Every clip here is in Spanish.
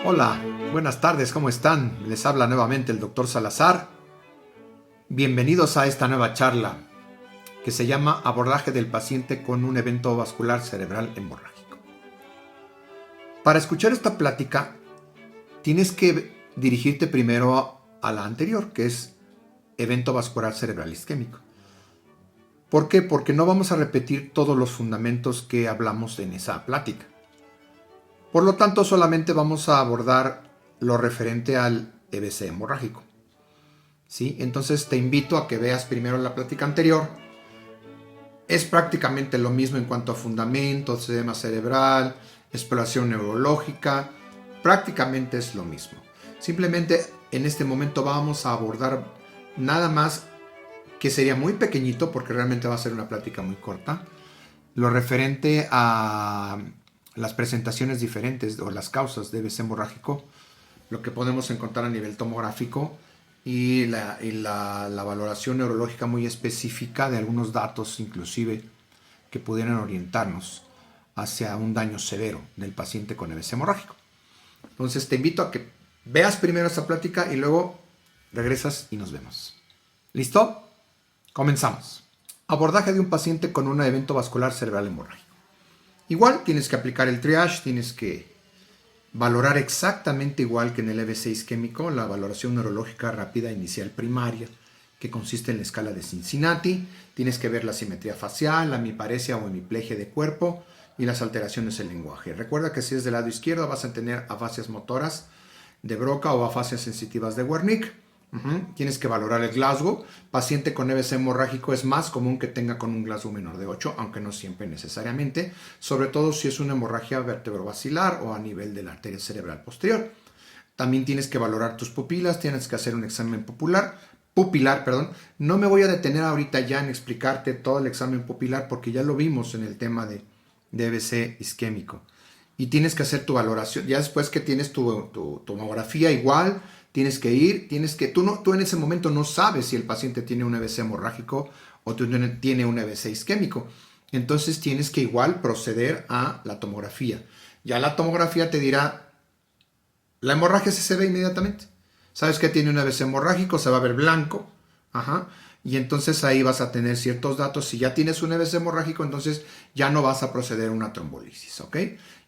Hola, buenas tardes, ¿cómo están? Les habla nuevamente el doctor Salazar. Bienvenidos a esta nueva charla que se llama Abordaje del paciente con un evento vascular cerebral hemorrágico. Para escuchar esta plática, tienes que dirigirte primero a la anterior, que es evento vascular cerebral isquémico. ¿Por qué? Porque no vamos a repetir todos los fundamentos que hablamos en esa plática. Por lo tanto, solamente vamos a abordar lo referente al EBC hemorrágico. ¿Sí? Entonces te invito a que veas primero la plática anterior. Es prácticamente lo mismo en cuanto a fundamentos, edema cerebral, exploración neurológica. Prácticamente es lo mismo. Simplemente en este momento vamos a abordar nada más, que sería muy pequeñito porque realmente va a ser una plática muy corta, lo referente a las presentaciones diferentes o las causas de EBC hemorrágico, lo que podemos encontrar a nivel tomográfico y la valoración neurológica muy específica de algunos datos inclusive que pudieran orientarnos hacia un daño severo del paciente con EBC hemorrágico. Entonces te invito a que veas primero esta plática y luego regresas y nos vemos. ¿Listo? Comenzamos. Abordaje de un paciente con un evento vascular cerebral hemorrágico. Igual tienes que aplicar el triage, tienes que valorar exactamente igual que en el EBC isquémico, la valoración neurológica rápida inicial primaria, que consiste en la escala de Cincinnati. Tienes que ver la simetría facial, la hemiparesia o hemiplegia de cuerpo y las alteraciones del lenguaje. Recuerda que si es del lado izquierdo vas a tener afasias motoras de Broca o afasias sensitivas de Wernicke. Tienes que valorar el Glasgow. Paciente con EBC hemorrágico es más común que tenga con un Glasgow menor de 8, aunque no siempre necesariamente, sobre todo si es una hemorragia vertebrovascular o a nivel de la arteria cerebral posterior. También tienes que valorar tus pupilas, tienes que hacer un examen pupilar. No me voy a detener ahorita ya en explicarte todo el examen pupilar porque ya lo vimos en el tema de EBC isquémico. Y tienes que hacer tu valoración. Ya después que tienes tu tomografía igual, tienes que ir, tú en ese momento no sabes si el paciente tiene un EBC hemorrágico o tiene un EBC isquémico. Entonces tienes que igual proceder a la tomografía. Ya la tomografía te dirá, la hemorragia se ve inmediatamente. Sabes que tiene un EBC hemorrágico, se va a ver blanco. Y entonces ahí vas a tener ciertos datos. Si ya tienes un EBC hemorrágico, entonces ya no vas a proceder a una trombolisis, ¿ok?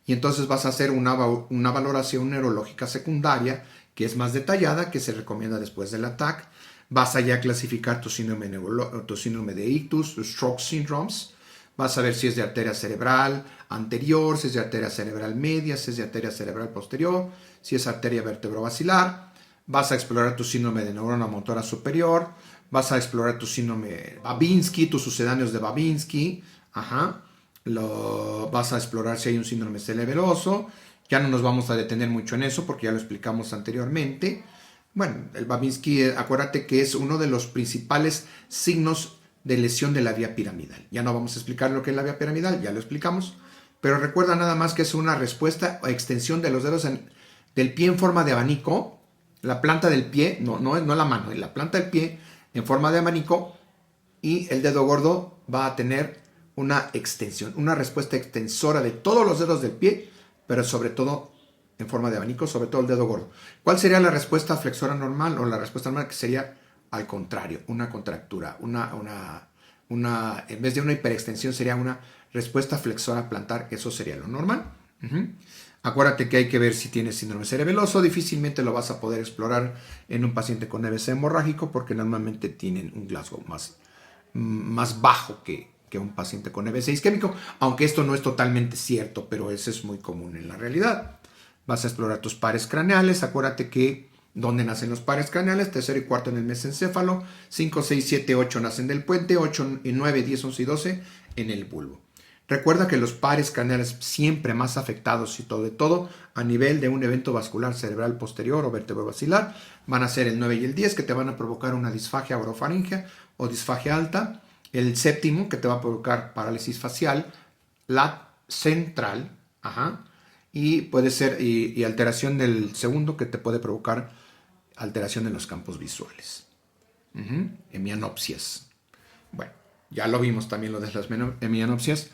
Y entonces vas a hacer una valoración neurológica secundaria que es más detallada, que se recomienda después del ATAC. Vas a ya clasificar tu síndrome de ictus, tus stroke syndromes. Vas a ver si es de arteria cerebral anterior, si es de arteria cerebral media, si es de arteria cerebral posterior, si es arteria vertebrovascular. Vas a explorar tu síndrome de neurona motora superior. Vas a explorar tu síndrome Babinski, tus sucedáneos de Babinski. Vas a explorar si hay un síndrome cerebroso. Ya no nos vamos a detener mucho en eso porque ya lo explicamos anteriormente. Bueno, el Babinski, acuérdate que es uno de los principales signos de lesión de la vía piramidal. Ya no vamos a explicar lo que es la vía piramidal, ya lo explicamos. Pero recuerda nada más que es una respuesta o extensión de los dedos del pie en forma de abanico. La planta del pie, no la mano, la planta del pie en forma de abanico, y el dedo gordo va a tener una extensión, una respuesta extensora de todos los dedos del pie, pero sobre todo en forma de abanico, sobre todo el dedo gordo. ¿Cuál sería la respuesta flexora normal o la respuesta normal? Que sería al contrario, una contractura, en vez de una hiperextensión sería una respuesta flexora plantar, eso sería lo normal. Acuérdate que hay que ver si tienes síndrome cerebeloso. Difícilmente lo vas a poder explorar en un paciente con EBC hemorrágico porque normalmente tienen un Glasgow más bajo que un paciente con EBC isquémico, aunque esto no es totalmente cierto, pero eso es muy común en la realidad. Vas a explorar tus pares craneales. Acuérdate que ¿dónde nacen los pares craneales? Tercero y cuarto en el mesencéfalo, 5, 6, 7, 8 nacen del puente, 8, 9, 10, 11 y 12 en el bulbo. Recuerda que los pares craneales siempre más afectados y sobre todo a nivel de un evento vascular cerebral posterior o vertebrovascular van a ser el 9 y el 10, que te van a provocar una disfagia orofaringea o disfagia alta. El séptimo, que te va a provocar parálisis facial, la central, y puede ser y alteración del segundo, que te puede provocar alteración en los campos visuales. Hemianopsias. Bueno, ya lo vimos también lo de las hemianopsias.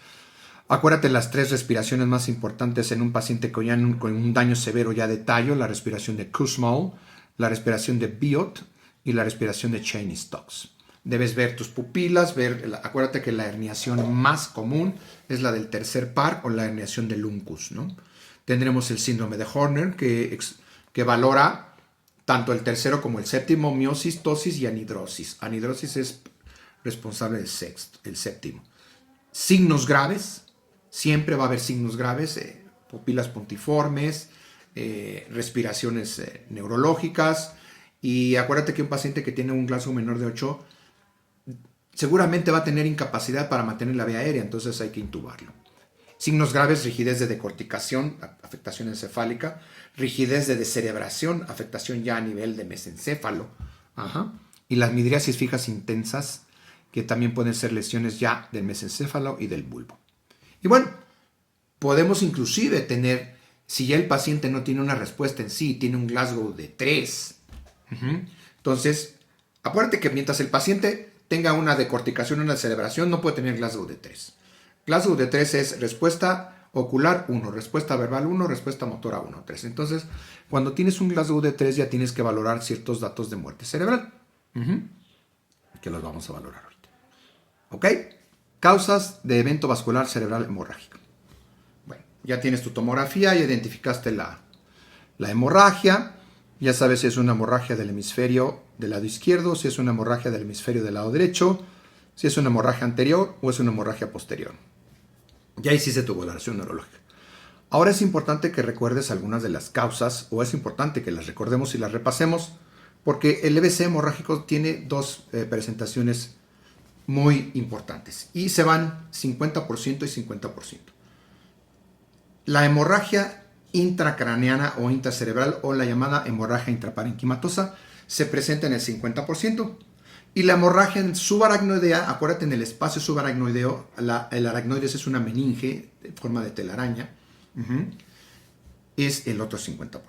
Acuérdate las 3 respiraciones más importantes en un paciente con un daño severo ya de tallo: la respiración de Kussmaul, la respiración de Biot y la respiración de Cheyne-Stokes. Debes ver tus pupilas, acuérdate que la herniación más común es la del tercer par o la herniación del uncus, ¿no? Tendremos el síndrome de Horner que valora tanto el tercero como el séptimo: miosis, tosis y anhidrosis. Anhidrosis es responsable del el séptimo. Signos graves. Siempre va a haber signos graves, pupilas puntiformes, respiraciones neurológicas. Y acuérdate que un paciente que tiene un Glasgow menor de 8 seguramente va a tener incapacidad para mantener la vía aérea, entonces hay que intubarlo. Signos graves: rigidez de decorticación, afectación encefálica; rigidez de descerebración, afectación ya a nivel de mesencéfalo. Y las midriasis fijas intensas, que también pueden ser lesiones ya del mesencéfalo y del bulbo. Y bueno, podemos inclusive tener, si ya el paciente no tiene una respuesta en sí, tiene un Glasgow de 3. Entonces, acuérdate que mientras el paciente tenga una decorticación, una descerebración, no puede tener Glasgow de 3. Glasgow de 3 es respuesta ocular 1, respuesta verbal 1, respuesta motora 1, 3. Entonces, cuando tienes un Glasgow de 3 ya tienes que valorar ciertos datos de muerte cerebral, que los vamos a valorar ahorita. ¿Ok? Causas de evento vascular cerebral hemorrágico. Bueno, ya tienes tu tomografía, ya identificaste la hemorragia. Ya sabes si es una hemorragia del hemisferio del lado izquierdo, si es una hemorragia del hemisferio del lado derecho, si es una hemorragia anterior o es una hemorragia posterior. Ya hiciste tu valoración neurológica. Ahora es importante que recuerdes algunas de las causas, o es importante que las recordemos y las repasemos, porque el EBC hemorrágico tiene 2 presentaciones muy importantes y se van 50% y 50%. La hemorragia intracraneana o intracerebral, o la llamada hemorragia intraparenquimatosa, se presenta en el 50%. Y la hemorragia subaracnoidea, acuérdate, en el espacio subaracnoideo, el aracnoides es una meninge en forma de telaraña, es el otro 50%.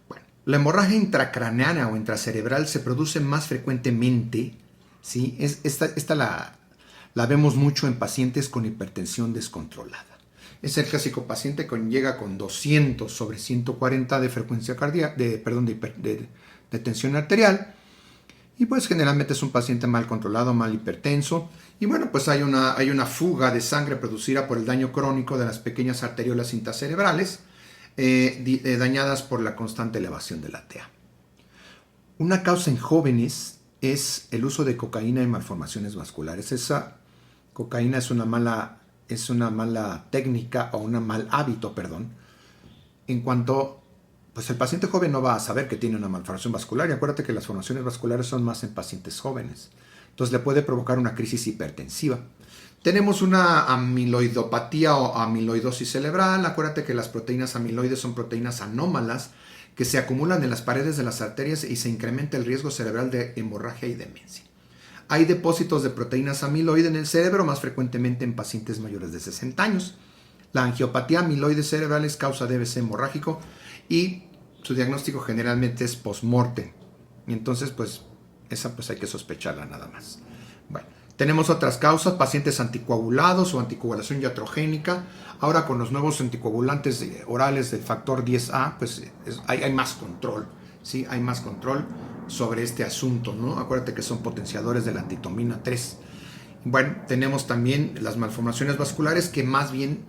Bueno, la hemorragia intracraneana o intracerebral se produce más frecuentemente, ¿sí? Esta la vemos mucho en pacientes con hipertensión descontrolada. Es el clásico paciente que llega con 200 sobre 140 de frecuencia cardíaca, de tensión arterial, y pues generalmente es un paciente mal controlado, mal hipertenso, y bueno, pues hay una fuga de sangre producida por el daño crónico de las pequeñas arteriolas intracerebrales, dañadas por la constante elevación de la TA. Una causa en jóvenes es el uso de cocaína en malformaciones vasculares. Esa cocaína es una mala técnica o un mal hábito, en cuanto pues el paciente joven no va a saber que tiene una malformación vascular, y acuérdate que las formaciones vasculares son más en pacientes jóvenes, entonces le puede provocar una crisis hipertensiva. Tenemos una amiloidopatía o amiloidosis cerebral. Acuérdate que las proteínas amiloides son proteínas anómalas que se acumulan en las paredes de las arterias y se incrementa el riesgo cerebral de hemorragia y demencia. Hay depósitos de proteínas amiloide en el cerebro, más frecuentemente en pacientes mayores de 60 años. La angiopatía amiloide cerebral es causa de EBC hemorrágico y su diagnóstico generalmente es post-mortem. Y entonces, esa hay que sospecharla nada más. Bueno, tenemos otras causas: pacientes anticoagulados o anticoagulación iatrogénica. Ahora con los nuevos anticoagulantes orales del factor 10A, hay más control, ¿sí? Hay más control sobre este asunto, ¿no? Acuérdate que son potenciadores de la antitomina 3. Bueno, tenemos también las malformaciones vasculares, que más bien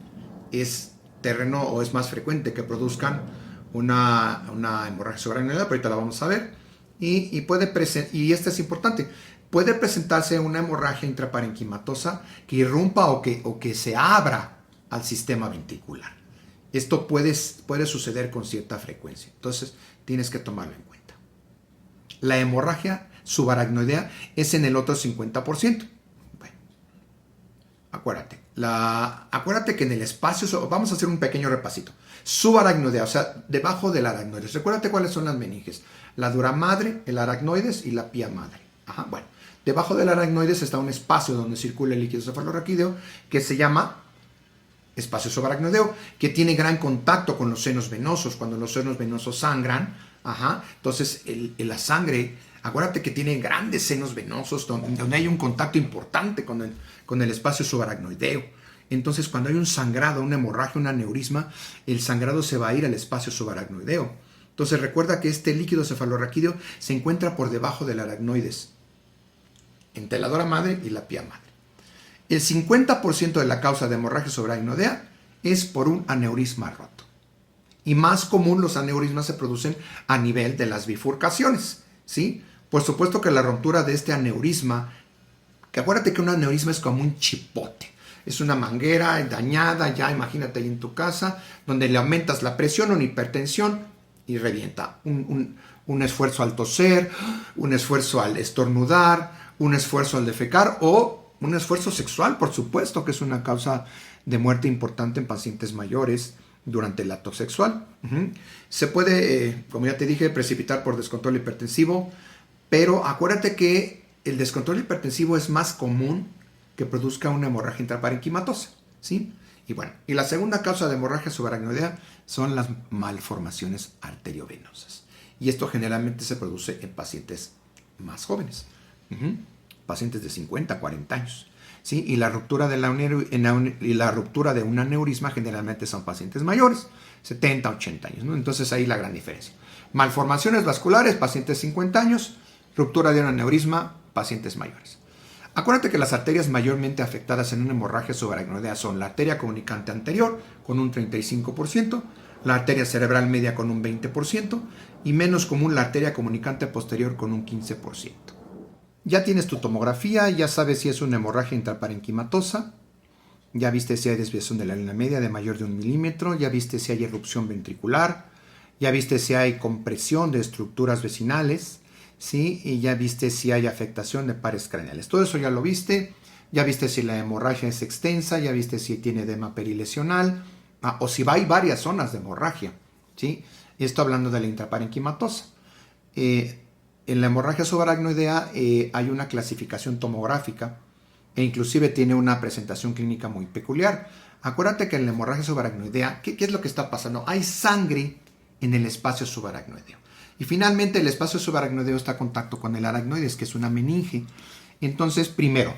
es terreno o es más frecuente que produzcan una hemorragia subaracnoidea, pero ahorita la vamos a ver. Y esta es importante: puede presentarse una hemorragia intraparenquimatosa que irrumpa o que se abra al sistema ventricular. Esto puede suceder con cierta frecuencia, entonces tienes que tomarlo en cuenta. La hemorragia subaracnoidea es en el otro 50%. Bueno, acuérdate que en el espacio, vamos a hacer un pequeño repasito. Subaracnoidea, o sea, debajo del aracnoides. Recuérdate cuáles son las meninges: la dura madre, el aracnoides y la pía madre. Bueno, debajo del aracnoides está un espacio donde circula el líquido cefalorraquídeo que se llama espacio subaracnoideo, que tiene gran contacto con los senos venosos. Cuando los senos venosos sangran, entonces la sangre, acuérdate que tiene grandes senos venosos donde hay un contacto importante con el espacio subaracnoideo. Entonces, cuando hay un sangrado, una hemorragia, un aneurisma, el sangrado se va a ir al espacio subaracnoideo. Entonces, recuerda que este líquido cefalorraquídeo se encuentra por debajo del aracnoides, entre la dora madre y la pía madre. El 50% de la causa de hemorragia subaracnoidea es por un aneurisma roto. Y más común los aneurismas se producen a nivel de las bifurcaciones, ¿sí? Por supuesto que la ruptura de este aneurisma, que acuérdate que un aneurisma es como un chipote, es una manguera dañada, ya imagínate ahí en tu casa, donde le aumentas la presión, una hipertensión y revienta. Un esfuerzo al toser, un esfuerzo al estornudar, un esfuerzo al defecar o un esfuerzo sexual, por supuesto, que es una causa de muerte importante en pacientes mayores durante el acto sexual. Se puede, como ya te dije, precipitar por descontrol hipertensivo, pero acuérdate que el descontrol hipertensivo es más común que produzca una hemorragia intraparenquimatosa, ¿sí? Y bueno, y la segunda causa de hemorragia subaracnoidea son las malformaciones arteriovenosas. Y esto generalmente se produce en pacientes más jóvenes, pacientes de 50, 40 años. ¿Sí? Y la ruptura de un aneurisma generalmente son pacientes mayores, 70, 80 años, ¿no? Entonces ahí la gran diferencia. Malformaciones vasculares, pacientes 50 años, ruptura de un aneurisma, pacientes mayores. Acuérdate que las arterias mayormente afectadas en una hemorragia subaracnoidea son la arteria comunicante anterior con un 35%, la arteria cerebral media con un 20% y menos común la arteria comunicante posterior con un 15%. Ya tienes tu tomografía, ya sabes si es una hemorragia intraparenquimatosa, ya viste si hay desviación de la línea media de mayor de 1 milímetro, ya viste si hay erupción ventricular, ya viste si hay compresión de estructuras vecinales, ¿sí? Y ya viste si hay afectación de pares craneales. Todo eso ya lo viste, ya viste si la hemorragia es extensa, ya viste si tiene edema perilesional, o si hay varias zonas de hemorragia, ¿sí? Esto hablando de la intraparenquimatosa. En la hemorragia subaracnoidea hay una clasificación tomográfica e inclusive tiene una presentación clínica muy peculiar. Acuérdate que en la hemorragia subaracnoidea, ¿qué es lo que está pasando? Hay sangre en el espacio subaracnoideo. Y finalmente el espacio subaracnoideo está en contacto con el aracnoides, que es una meninge. Entonces, primero,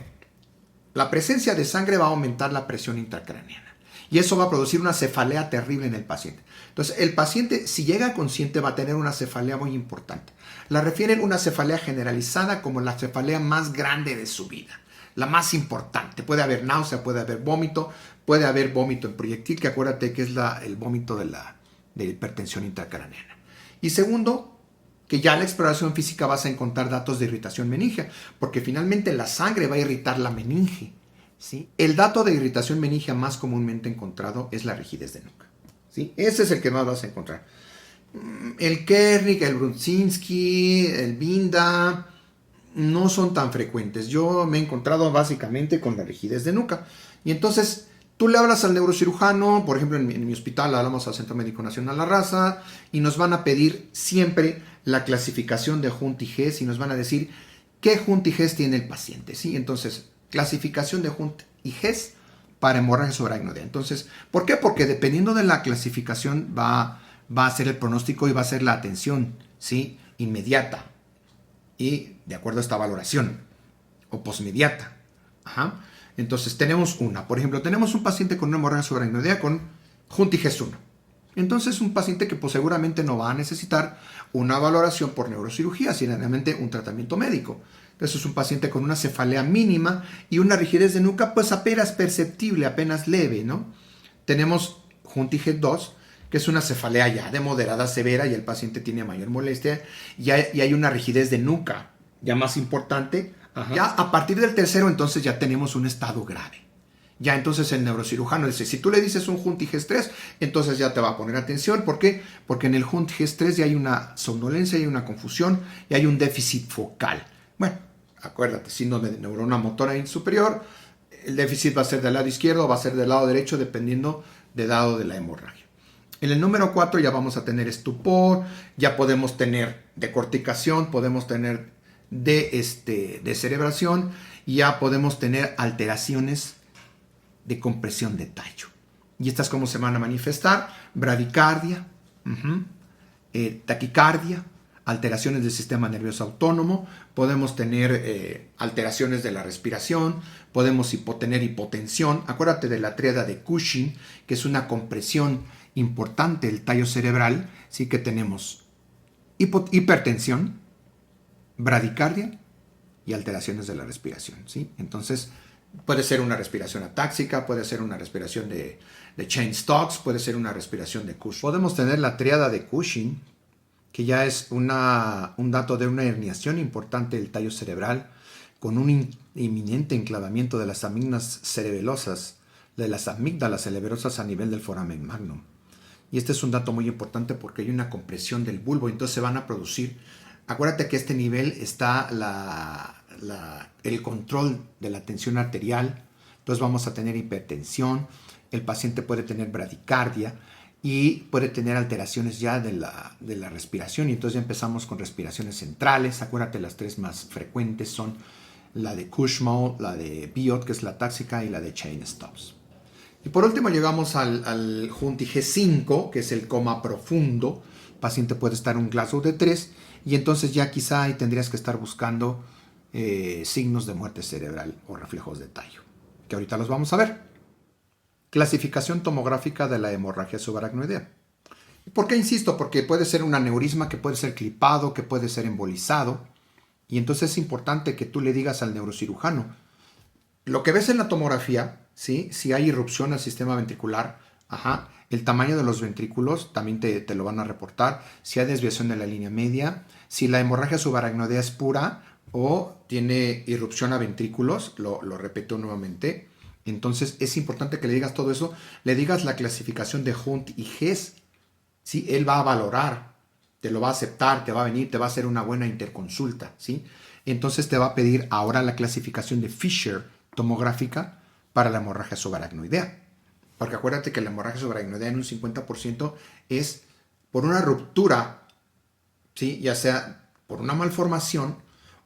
la presencia de sangre va a aumentar la presión intracraneana. Y eso va a producir una cefalea terrible en el paciente. Entonces, el paciente, si llega consciente, va a tener una cefalea muy importante. La refieren una cefalea generalizada como la cefalea más grande de su vida, la más importante. Puede haber náusea, puede haber vómito en proyectil, que acuérdate que es el vómito de la hipertensión intracraneana. Y segundo, que ya en la exploración física vas a encontrar datos de irritación meningea, porque finalmente la sangre va a irritar la meninge, ¿sí? El dato de irritación meningea más comúnmente encontrado es la rigidez de nuca, ¿sí? Ese es el que más vas a encontrar. El Kernig, el Brudzinski, el Binda no son tan frecuentes. Yo me he encontrado básicamente con la rigidez de nuca. Y entonces tú le hablas al neurocirujano, por ejemplo en mi hospital hablamos al Centro Médico Nacional La Raza y nos van a pedir siempre la clasificación de Hunt y Hess y nos van a decir qué Hunt y Hess tiene el paciente, ¿sí? Entonces, clasificación de Hunt y Hess para hemorragia subaracnoidea. Entonces, ¿por qué? Porque dependiendo de la clasificación va a ser el pronóstico y va a ser la atención, ¿sí? Inmediata y de acuerdo a esta valoración o posmediata. Entonces tenemos por ejemplo, tenemos un paciente con una hemorragia subaracnoidea con Hunt y Hess 1. Entonces un paciente que pues, seguramente no va a necesitar una valoración por neurocirugía, sino realmente un tratamiento médico. Entonces es un paciente con una cefalea mínima y una rigidez de nuca pues apenas perceptible, apenas leve, ¿no? Tenemos Hunt y Hess 2, que es una cefalea ya de moderada a severa y el paciente tiene mayor molestia y hay una rigidez de nuca ya más importante. Ya a partir del tercero entonces ya tenemos un estado grave. Ya entonces el neurocirujano dice, si tú le dices un Hunt y Hess 3, entonces ya te va a poner atención. ¿Por qué? Porque en el Hunt y Hess 3 ya hay una somnolencia, hay una confusión y hay un déficit focal. Bueno, acuérdate, síndrome de neurona motora superior, el déficit va a ser del lado izquierdo o va a ser del lado derecho dependiendo del lado de la hemorragia. En el número 4 ya vamos a tener estupor, ya podemos tener decorticación, podemos tener descerebración y ya podemos tener alteraciones de compresión de tallo. ¿Y estas cómo se van a manifestar? Bradicardia, taquicardia, alteraciones del sistema nervioso autónomo, podemos tener alteraciones de la respiración, podemos tener hipotensión. Acuérdate de la tríada de Cushing, que es una compresión importante del tallo cerebral, sí que tenemos hipertensión, bradicardia y alteraciones de la respiración, ¿sí? Entonces, puede ser una respiración atáxica, puede ser una respiración de Cheyne-Stokes, puede ser una respiración de Cushing. Podemos tener la tríada de Cushing, que ya es un dato de una herniación importante del tallo cerebral, con un inminente enclavamiento de las amígdalas cerebelosas, de las amígdalas cerebrosas a nivel del foramen magnum. Y este es un dato muy importante porque hay una compresión del bulbo, entonces se van a producir. Acuérdate que a este nivel está el control de la tensión arterial, entonces vamos a tener hipertensión, el paciente puede tener bradicardia y puede tener alteraciones ya de la respiración, y entonces ya empezamos con respiraciones centrales. Acuérdate, las tres más frecuentes son la de Kussmaul, la de Biot, que es la táxica, y la de Cheyne-Stokes. Y por último llegamos al Hunt G5, que es el coma profundo. El paciente puede estar en un Glasgow de 3, y entonces ya quizá ahí tendrías que estar buscando signos de muerte cerebral o reflejos de tallo, que ahorita los vamos a ver. Clasificación tomográfica de la hemorragia subaracnoidea. ¿Por qué insisto? Porque puede ser un aneurisma que puede ser clipado, que puede ser embolizado, y entonces es importante que tú le digas al neurocirujano lo que ves en la tomografía, ¿sí? Si hay irrupción al sistema ventricular, el tamaño de los ventrículos también te lo van a reportar, si hay desviación de la línea media, si la hemorragia subaracnoidea es pura o tiene irrupción a ventrículos, lo repito nuevamente. Entonces es importante que le digas todo eso, le digas la clasificación de Hunt y Hess, ¿sí? Él va a valorar, te lo va a aceptar, te va a venir, te va a hacer una buena interconsulta, ¿sí? Entonces te va a pedir ahora la clasificación de Fisher tomográfica para la hemorragia subaracnoidea. Porque acuérdate que la hemorragia subaracnoidea en un 50% es por una ruptura, ¿sí? Ya sea por una malformación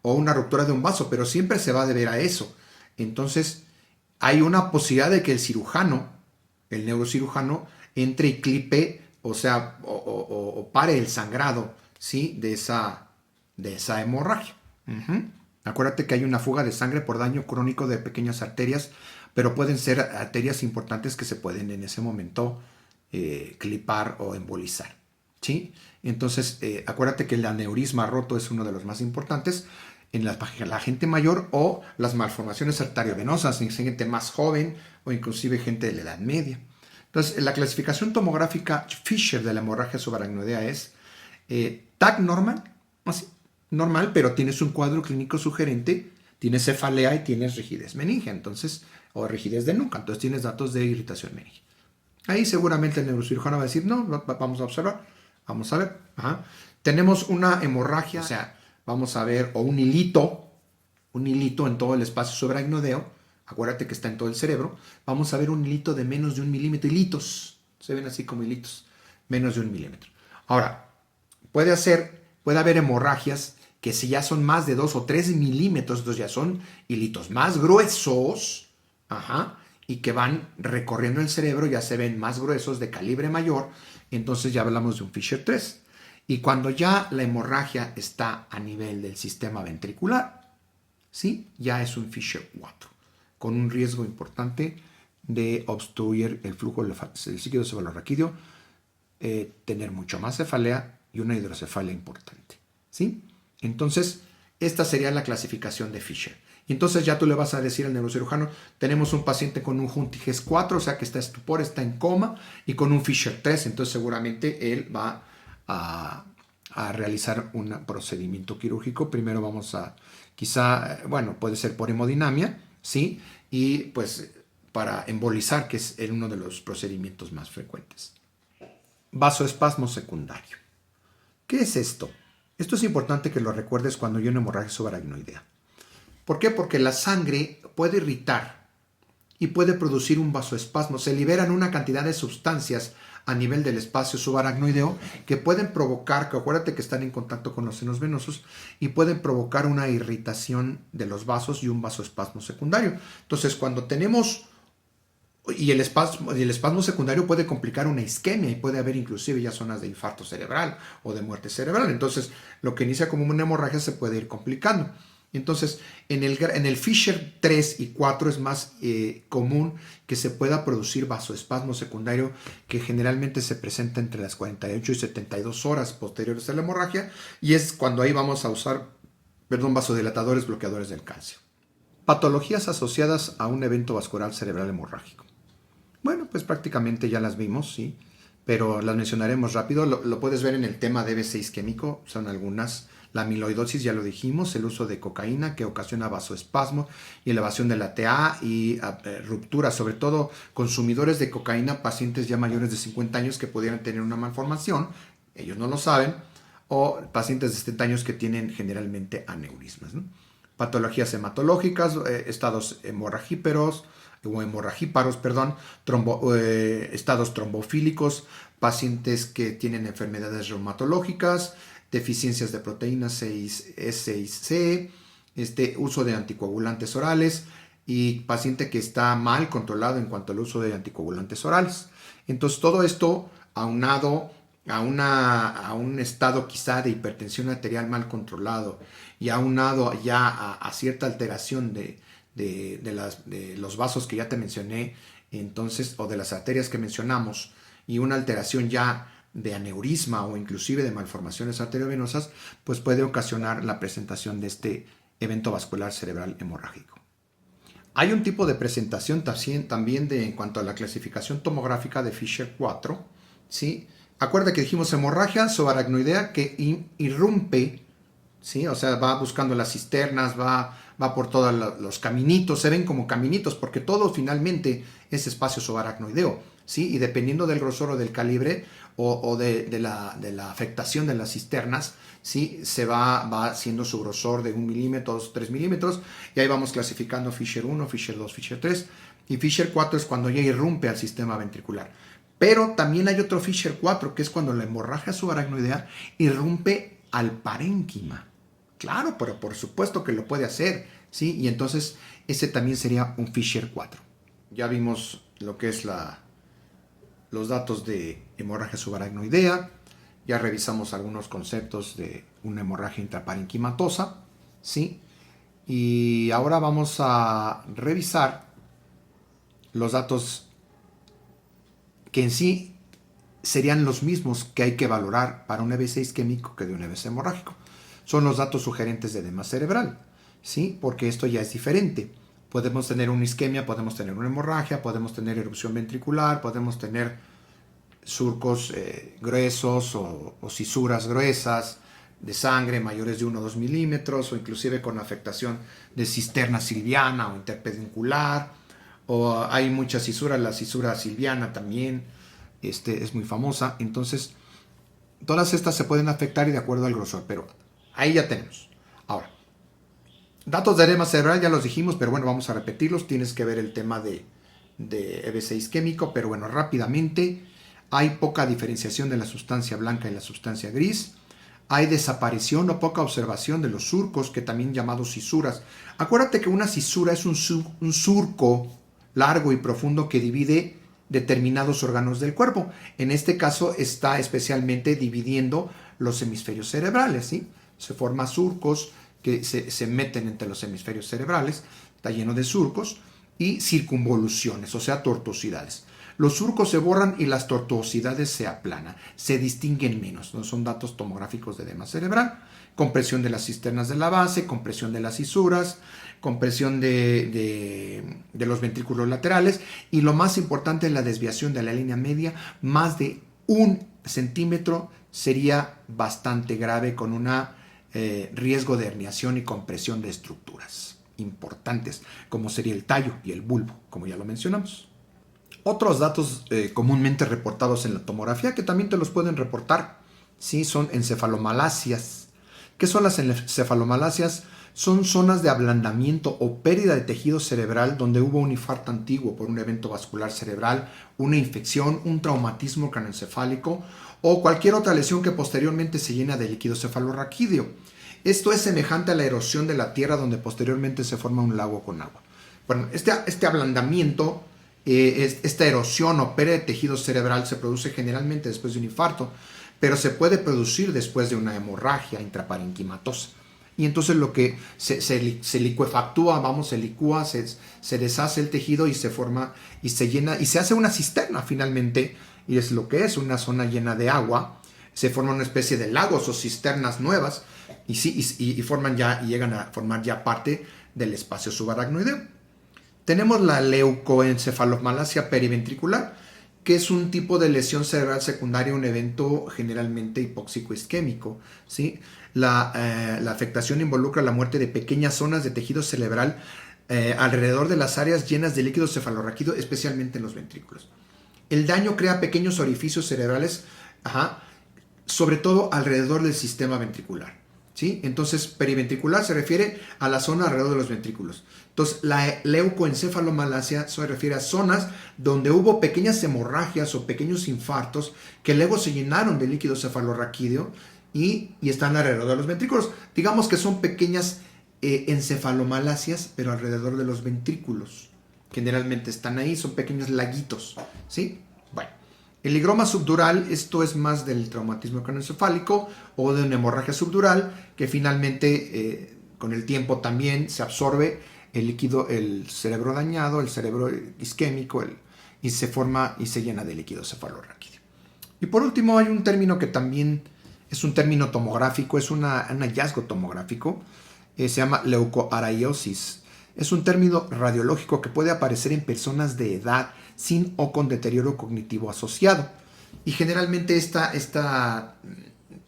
o una ruptura de un vaso, pero siempre se va a deber a eso. Entonces hay una posibilidad de que el cirujano, el neurocirujano, entre y clipe, o sea, o pare el sangrado, ¿sí? de esa hemorragia. Acuérdate que hay una fuga de sangre por daño crónico de pequeñas arterias, pero pueden ser arterias importantes que se pueden en ese momento clipar o embolizar, ¿sí? Entonces, acuérdate que el aneurisma roto es uno de los más importantes en la gente mayor, o las malformaciones arteriovenosas en gente más joven o inclusive gente de la edad media. Entonces, la clasificación tomográfica Fisher de la hemorragia subaracnoidea es TAC normal, así, normal, pero tienes un cuadro clínico sugerente, tienes cefalea y tienes rigidez meningia, entonces, o rigidez de nuca, entonces tienes datos de irritación meningia. Ahí seguramente el neurocirujano va a decir, no, vamos a observar, vamos a ver. Tenemos una hemorragia, o sea, vamos a ver, o un hilito en todo el espacio subaracnoideo, acuérdate que está en todo el cerebro, vamos a ver un hilito de menos de 1 milímetro, hilitos, se ven así como hilitos, menos de 1 milímetro. Ahora, puede haber hemorragias que si ya son más de 2 o 3 milímetros, entonces ya son hilitos más gruesos, y que van recorriendo el cerebro, ya se ven más gruesos, de calibre mayor, entonces ya hablamos de un Fisher 3. Y cuando ya la hemorragia está a nivel del sistema ventricular, ¿sí? Ya es un Fisher 4, con un riesgo importante de obstruir el flujo del líquido cefalorraquídeo, tener mucho más cefalea y una hidrocefalia importante, ¿sí? Entonces, esta sería la clasificación de Fisher. Y entonces ya tú le vas a decir al neurocirujano, tenemos un paciente con un Hunt Hess 4, o sea que está estupor, está en coma, y con un Fisher 3, entonces seguramente él va a realizar un procedimiento quirúrgico. Primero vamos a, quizá, bueno, puede ser por hemodinamia, ¿sí? Y pues para embolizar, que es uno de los procedimientos más frecuentes. Vasoespasmo secundario. ¿Qué es esto? Esto es importante que lo recuerdes cuando hay una hemorragia subaracnoidea. ¿Por qué? Porque la sangre puede irritar y puede producir un vasoespasmo. Se liberan una cantidad de sustancias a nivel del espacio subaracnoideo que pueden provocar, que acuérdate que están en contacto con los senos venosos, y pueden provocar una irritación de los vasos y un vasoespasmo secundario. Entonces, cuando tenemos Y el espasmo secundario puede complicar una isquemia y puede haber inclusive ya zonas de infarto cerebral o de muerte cerebral. Entonces, lo que inicia como una hemorragia se puede ir complicando. Entonces, en el Fisher 3 y 4 es más común que se pueda producir vasoespasmo secundario, que generalmente se presenta entre las 48 y 72 horas posteriores a la hemorragia, y es cuando ahí vamos a usar, vasodilatadores bloqueadores del calcio. Patologías asociadas a un evento vascular cerebral hemorrágico. Bueno, pues prácticamente ya las vimos, sí, pero las mencionaremos rápido. Lo puedes ver en el tema de EBC isquémico, son algunas. La amiloidosis, ya lo dijimos, el uso de cocaína que ocasiona vasoespasmo y elevación de la TA y ruptura, sobre todo consumidores de cocaína, pacientes ya mayores de 50 años que pudieran tener una malformación, ellos no lo saben, o pacientes de 70 años que tienen generalmente aneurismas, ¿no? Patologías hematológicas, estados hemorragíparos, estados trombofílicos, pacientes que tienen enfermedades reumatológicas, deficiencias de proteínas 6S y C, uso de anticoagulantes orales y paciente que está mal controlado en cuanto al uso de anticoagulantes orales. Entonces, todo esto aunado a un estado quizá de hipertensión arterial mal controlado y aunado ya a cierta alteración de los vasos que ya te mencioné, entonces, o de las arterias que mencionamos, y una alteración ya de aneurisma o inclusive de malformaciones arteriovenosas, pues puede ocasionar la presentación de este evento vascular cerebral hemorrágico. Hay un tipo de presentación también en cuanto a la clasificación tomográfica de Fisher 4, ¿sí? Acuerda que dijimos hemorragia subaracnoidea que irrumpe, ¿sí? O sea, va buscando las cisternas, va por todos los caminitos, se ven como caminitos, porque todo finalmente es espacio subaracnoideo, ¿sí? Y dependiendo del grosor o del calibre o de la afectación de las cisternas, ¿sí? Se va haciendo su grosor de 1 milímetro, 2, 3 milímetros, y ahí vamos clasificando Fisher 1, Fisher 2, Fisher 3, y Fisher 4 es cuando ya irrumpe al sistema ventricular. Pero también hay otro Fisher 4, que es cuando la hemorragia subaracnoidea irrumpe al parénquima. Claro, pero por supuesto que lo puede hacer, ¿sí? Y entonces ese también sería un Fisher 4. Ya vimos lo que es los datos de hemorragia subaracnoidea, ya revisamos algunos conceptos de una hemorragia intraparenquimatosa, ¿sí? Y ahora vamos a revisar los datos que en sí serían los mismos que hay que valorar para un EBC isquémico que de un EBC hemorrágico. Son los datos sugerentes de edema cerebral, ¿sí? Porque esto ya es diferente. Podemos tener una isquemia, podemos tener una hemorragia, podemos tener erupción ventricular, podemos tener surcos gruesos o cisuras gruesas de sangre mayores de 1 o 2 milímetros, o inclusive con afectación de cisterna silviana o interpeduncular, o hay muchas cisuras, la cisura silviana también es muy famosa. Entonces, todas estas se pueden afectar y de acuerdo al grosor, pero ahí ya tenemos. Ahora, datos de edema cerebral ya los dijimos, pero bueno, vamos a repetirlos. Tienes que ver el tema de EBC isquémico, pero bueno, rápidamente, hay poca diferenciación de la sustancia blanca y la sustancia gris. Hay desaparición o poca observación de los surcos, que también llamados cisuras. Acuérdate que una cisura es un surco largo y profundo que divide determinados órganos del cuerpo. En este caso está especialmente dividiendo los hemisferios cerebrales, ¿sí? Se forman surcos que se meten entre los hemisferios cerebrales, está lleno de surcos, y circunvoluciones, o sea, tortuosidades. Los surcos se borran y las tortuosidades se aplanan, se distinguen menos, ¿no? Son datos tomográficos de edema cerebral. Compresión de las cisternas de la base, compresión de las cisuras, compresión de los ventrículos laterales, y lo más importante, la desviación de la línea media, más de 1 centímetro sería bastante grave, con un riesgo de herniación y compresión de estructuras importantes, como sería el tallo y el bulbo, como ya lo mencionamos. Otros datos comúnmente reportados en la tomografía, que también te los pueden reportar, ¿sí? Son encefalomalasias. ¿Qué son las encefalomalasias? Son zonas de ablandamiento o pérdida de tejido cerebral donde hubo un infarto antiguo por un evento vascular cerebral, una infección, un traumatismo craneoencefálico o cualquier otra lesión que posteriormente se llena de líquido cefalorraquídeo. Esto es semejante a la erosión de la tierra donde posteriormente se forma un lago con agua. Bueno, este ablandamiento esta erosión o pérdida de tejido cerebral se produce generalmente después de un infarto, pero se puede producir después de una hemorragia intraparenquimatosa. Y entonces lo que se licuefactúa, se licúa, se deshace el tejido y se forma y se llena y se hace una cisterna finalmente, y es lo que es una zona llena de agua. Se forma una especie de lagos o cisternas nuevas y llegan a formar ya parte del espacio subaracnoideo. Tenemos la leucoencefalomalacia periventricular, que es un tipo de lesión cerebral secundaria, un evento generalmente hipóxico isquémico, ¿sí? La afectación involucra la muerte de pequeñas zonas de tejido cerebral alrededor de las áreas llenas de líquido cefalorraquídeo, especialmente en los ventrículos. El daño crea pequeños orificios cerebrales, sobre todo alrededor del sistema ventricular, ¿sí? Entonces, periventricular se refiere a la zona alrededor de los ventrículos. Entonces, la leucoencefalomalacia se refiere a zonas donde hubo pequeñas hemorragias o pequeños infartos que luego se llenaron de líquido cefalorraquídeo y están alrededor de los ventrículos. Digamos que son pequeñas encefalomalacias, pero alrededor de los ventrículos. Generalmente están ahí, son pequeños laguitos, ¿sí? Bueno, el higroma subdural, esto es más del traumatismo craneoencefálico o de una hemorragia subdural, que finalmente con el tiempo también se absorbe el líquido, el cerebro dañado, el cerebro isquémico, y se forma y se llena de líquido cefalorraquídeo. Y por último hay un término que también es un término tomográfico, es un hallazgo tomográfico, se llama leucoaraiosis. Es un término radiológico que puede aparecer en personas de edad sin o con deterioro cognitivo asociado. Y generalmente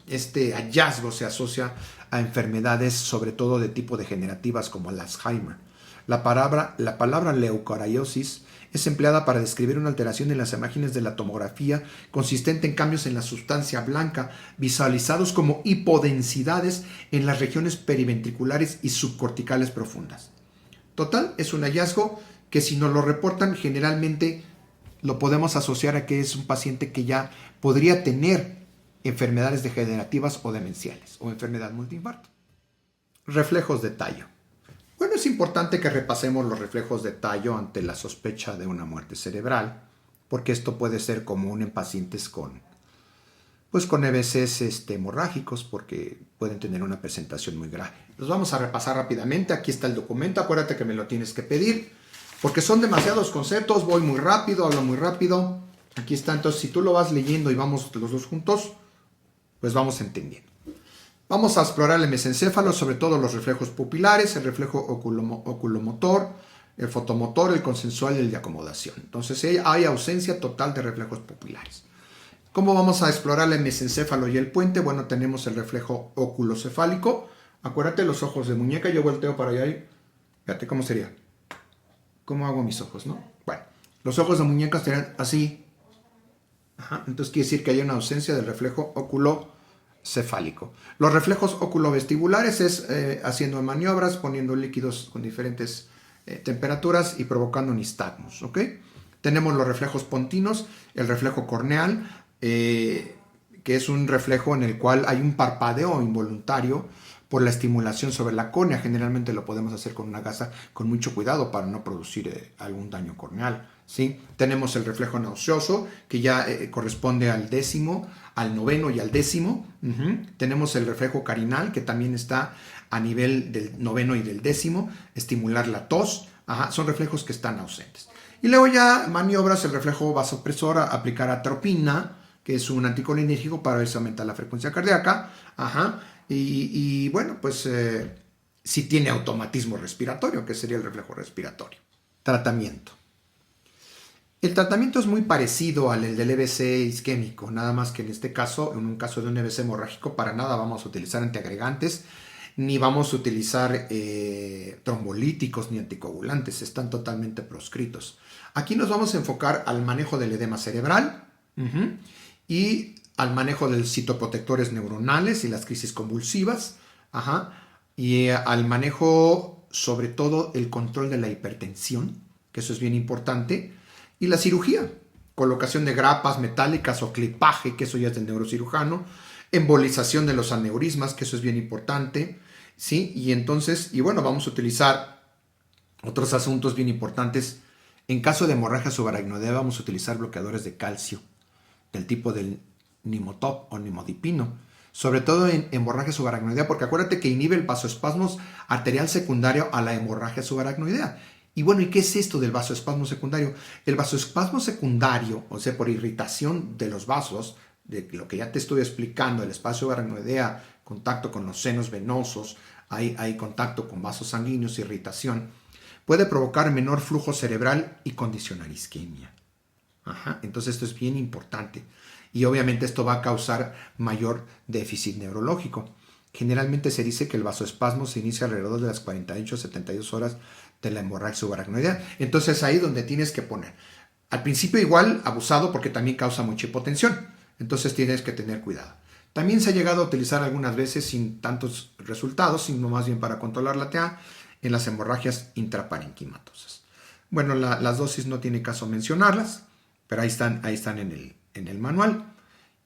este hallazgo se asocia a enfermedades, sobre todo de tipo degenerativas como el Alzheimer. La palabra leucoaraiosis es empleada para describir una alteración en las imágenes de la tomografía consistente en cambios en la sustancia blanca visualizados como hipodensidades en las regiones periventriculares y subcorticales profundas. Total, es un hallazgo que si nos lo reportan generalmente lo podemos asociar a que es un paciente que ya podría tener enfermedades degenerativas o demenciales o enfermedad multiinfarto. Reflejos de tallo. Bueno, es importante que repasemos los reflejos de tallo ante la sospecha de una muerte cerebral, porque esto puede ser común en pacientes con EBCs hemorrágicos, porque pueden tener una presentación muy grave. Los vamos a repasar rápidamente. Aquí está el documento, acuérdate que me lo tienes que pedir, porque son demasiados conceptos, voy muy rápido, hablo muy rápido. Aquí está, entonces si tú lo vas leyendo y vamos los dos juntos, pues vamos entendiendo. Vamos a explorar el mesencéfalo, sobre todo los reflejos pupilares, el reflejo oculomotor, el fotomotor, el consensual y el de acomodación. Entonces hay ausencia total de reflejos pupilares. ¿Cómo vamos a explorar el mesencéfalo y el puente? Bueno, tenemos el reflejo oculocefálico. Acuérdate los ojos de muñeca, yo volteo para allá y fíjate cómo sería. ¿Cómo hago mis ojos, no? Bueno, los ojos de muñeca serían así. Entonces quiere decir que hay una ausencia del reflejo oculocefálico. Los reflejos oculovestibulares es haciendo maniobras, poniendo líquidos con diferentes temperaturas y provocando nistagmos, ¿ok? Tenemos los reflejos pontinos, el reflejo corneal, que es un reflejo en el cual hay un parpadeo involuntario por la estimulación sobre la córnea. Generalmente lo podemos hacer con una gasa con mucho cuidado para no producir algún daño corneal, ¿sí? Tenemos el reflejo nauseoso, que ya corresponde al décimo, al noveno y al décimo. Tenemos el reflejo carinal, que también está a nivel del noveno y del décimo, estimular la tos. Son reflejos que están ausentes. Y luego ya maniobras, el reflejo vasopresor, aplicar atropina, que es un anticolinérgico para ver si aumenta la frecuencia cardíaca. Y bueno, pues si tiene automatismo respiratorio, que sería el reflejo respiratorio. Tratamiento. El tratamiento es muy parecido al del EBC isquémico, nada más que en este caso, en un caso de un EBC hemorrágico, para nada vamos a utilizar antiagregantes, ni vamos a utilizar trombolíticos ni anticoagulantes, están totalmente proscritos. Aquí nos vamos a enfocar al manejo del edema cerebral y al manejo de los citoprotectores neuronales y las crisis convulsivas, y al manejo, sobre todo, el control de la hipertensión, que eso es bien importante, y la cirugía, colocación de grapas metálicas o clipaje, que eso ya es del neurocirujano, embolización de los aneurismas, que eso es bien importante, ¿sí? Y bueno, vamos a utilizar otros asuntos bien importantes En caso de hemorragia subaracnoidea vamos a utilizar bloqueadores de calcio del tipo del nimotop o nimodipino, sobre todo en hemorragia subaracnoidea, porque acuérdate que inhibe el vasoespasmo arterial secundario a la hemorragia subaracnoidea. Y bueno, ¿y qué es esto del vasoespasmo secundario? El vasoespasmo secundario, o sea, por irritación de los vasos, de lo que ya te estuve explicando, el espacio subaracnoidea, contacto con los senos venosos, hay contacto con vasos sanguíneos, irritación, puede provocar menor flujo cerebral y condicionar isquemia. Entonces esto es bien importante. Y obviamente esto va a causar mayor déficit neurológico. Generalmente se dice que el vasoespasmo se inicia alrededor de las 48 a 72 horas de la hemorragia subaracnoidea. Entonces ahí donde tienes que poner. Al principio igual abusado porque también causa mucha hipotensión. Entonces tienes que tener cuidado. También se ha llegado a utilizar algunas veces sin tantos resultados, sino más bien para controlar la TA en las hemorragias intraparenquimatosas. Bueno, las dosis no tiene caso mencionarlas, pero ahí están en el manual.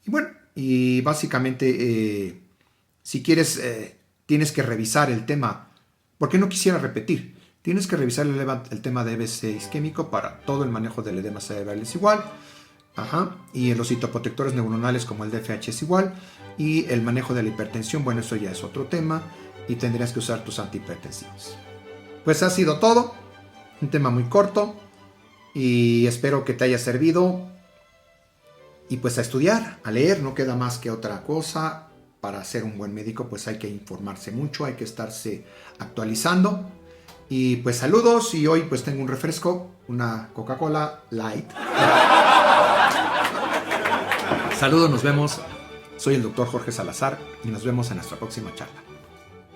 Y bueno, y básicamente si quieres, tienes que revisar el tema, porque no quisiera repetir, tienes que revisar el tema de EBC isquémico para todo el manejo del edema cerebral es igual, y los citoprotectores neuronales como el DFH es igual, y el manejo de la hipertensión, bueno, eso ya es otro tema, y tendrías que usar tus antihipertensivos. Pues ha sido todo, un tema muy corto, y espero que te haya servido. Y pues a estudiar, a leer, no queda más que otra cosa. Para ser un buen médico pues hay que informarse mucho, hay que estarse actualizando. Y pues saludos, y hoy pues tengo un refresco, una Coca-Cola Light. Saludos, nos vemos. Soy el doctor Jorge Salazar y nos vemos en nuestra próxima charla.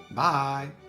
Bye.